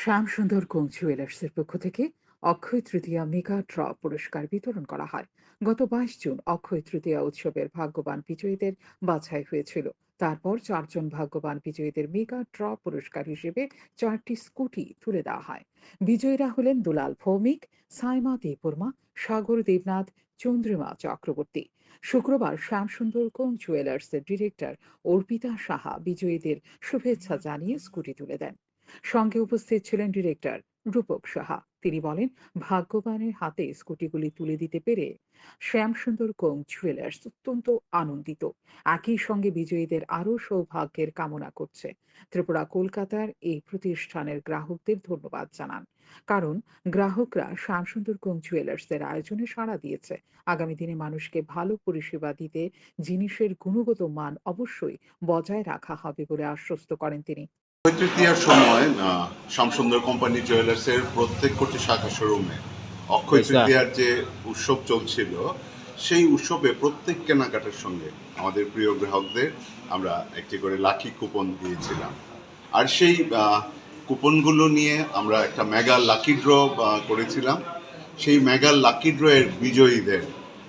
Shyamsundar co জুয়েলার্সের পক্ষ থেকে Akshaya Tritiya mega draw পুরস্কার বিতরণ করা হয়। গত 22 জুন অক্ষয় তৃতীয়া উৎসবের ভাগ্যবান বিজয়ীদের বাছাই হয়েছিল। তারপর 4 জন ভাগ্যবান বিজয়ীদের মেগা ড্র পুরস্কার হিসেবে 4টি স্কুটি তুলে দেওয়া হয়। বিজয়ীরা হলেন দুলাল ভৌমিক, সাইমা দেববর্মা, সাগর দেবনাথ, চন্দ্রিমা চক্রবর্তী। শুক্রবার শ্যামসুন্দর কোং জুয়েলার্সের ডিরেক্টর অর্পিতা সাহা বিজয়ীদের শুভেচ্ছা জানিয়ে স্কুটি তুলে দেন। সঙ্গে উপস্থিত ছিলেন ডিরেক্টর রূপক সাহা। তিনি বলেন, ভাগ্যবানের হাতে স্কুটিগুলি তুলে দিতে পেরে শ্যামসুন্দর কোং জুয়েলার্স অত্যন্ত আনন্দিত। একই সঙ্গে বিজয়ীদের আরও সৌভাগ্যের কামনা করছে। ত্রিপুরা কলকাতার এই প্রতিষ্ঠানের গ্রাহকদের ধন্যবাদ জানান, কারণ গ্রাহকরা শ্যামসুন্দর কোং জুয়েলার্সের আয়োজনে সাড়া দিয়েছে। আগামী দিনে মানুষকে ভালো পরিষেবা দিতে জিনিসের গুণগত মান অবশ্যই বজায় রাখা হবে বলে আশ্বস্ত করেন তিনি। অক্ষয় তৃতীয়ার সময় শ্যামসুন্দর কোম্পানি জুয়েলার্সের প্রত্যেকটি শাখা শোরুমে অক্ষয় তৃতীয়ার যে উৎসব চলছিল, সেই উৎসবে প্রত্যেক কেনাকাটার সঙ্গে আমাদের প্রিয় গ্রাহকদের আমরা একটি করে লাকি কুপন দিয়েছিলাম। আর সেই কুপনগুলো নিয়ে আমরা একটা মেগা লাকি ড্র করেছিলাম। সেই মেগা লাকি ড্রয়ের বিজয়ীদের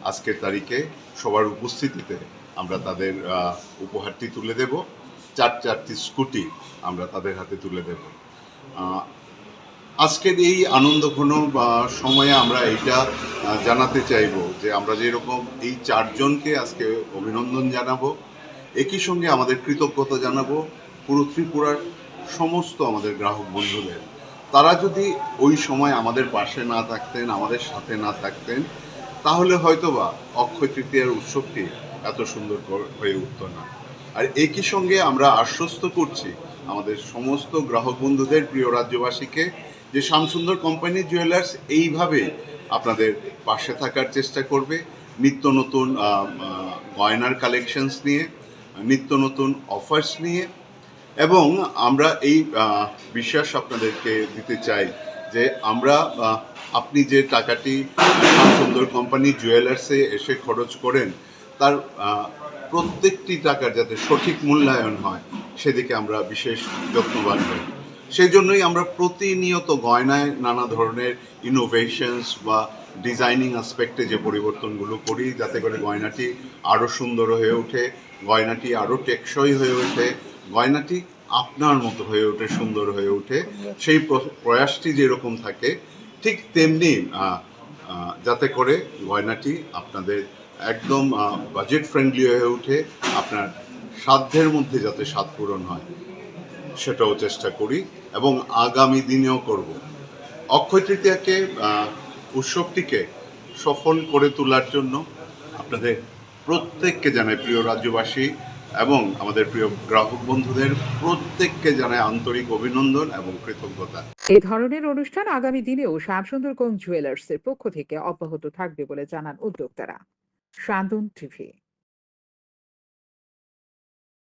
আজকের তারিখে সবার উপস্থিতিতে আমরা তাদের উপহারটি তুলে দেব। 4টি স্কুটি আমরা তাদের হাতে তুলে দেব। আজকের এই আনন্দঘন সময়ে আমরা এইটা জানাতে চাইব যে আমরা যেরকম এই 4জনকে আজকে অভিনন্দন জানাবো, একই সঙ্গে আমাদের কৃতজ্ঞতা জানাবো পুরো ত্রিপুরার সমস্ত আমাদের গ্রাহক বন্ধুদের। তারা যদি ওই সময় আমাদের পাশে না থাকতেন, আমাদের সাথে না থাকতেন, তাহলে হয়তোবা অক্ষয় তৃতীয়ার উৎসবটি এত সুন্দর হয়ে উঠত না। আর একই সঙ্গে আমরা আশ্বস্ত করছি আমাদের সমস্ত গ্রাহক বন্ধুদের, প্রিয় রাজ্যবাসীকে, যে শ্যামসুন্দর কোম্পানি জুয়েলার্স এইভাবে আপনাদের পাশে থাকার চেষ্টা করবে, নিত্য নতুন গয়নার কালেকশনস নিয়ে, নিত্য নতুন অফার্স নিয়ে। এবং আমরা এই বিশ্বাস আপনাদেরকে দিতে চাই যে আমরা আপনি যে টাকাটি শ্যামসুন্দর কোম্পানি জুয়েলার্সে এসে খরচ করেন, তার প্রত্যেকটি টাকার যাতে সঠিক মূল্যায়ন হয়, সেদিকে আমরা বিশেষ যত্নবান হই। সেই জন্যই আমরা প্রতিনিয়ত গয়নায় নানা ধরনের ইনোভেশনস বা ডিজাইনিং অ্যাসপেক্টে যে পরিবর্তনগুলো করি, যাতে করে গয়নাটি আরও সুন্দর হয়ে ওঠে, গয়নাটি আরও টেকসই হয়ে ওঠে, গয়নাটি আপনার মতো হয়ে ওঠে, সুন্দর হয়ে ওঠে। সেই প্রয়াসটি যেরকম থাকে, ঠিক তেমনি যাতে করে গয়নাটি আপনাদের একদম বাজেট ফ্রেন্ডলি হয়ে ওঠে, আপনার সাধ্যের মধ্যে যাতে স্বাদ পূরণ হয়, সেটাও চেষ্টা করি এবং আগামী দিনেও করব। অক্ষয় তৃতীয়াকে উৎসবটিকে সফল করে তোলার জন্য আপনাদের প্রত্যেককে জানাই, প্রিয় রাজ্যবাসী এবং আমাদের প্রিয় গ্রাহক বন্ধুদের প্রত্যেককে জানাই আন্তরিক অভিনন্দন এবং কৃতজ্ঞতা। এই ধরনের অনুষ্ঠান আগামী দিনেও শ্যামসুন্দর কোং জুয়েলার্সের পক্ষ থেকে অব্যাহত থাকবে বলে জানান উদ্যোক্তারা। শান্তন টিভি।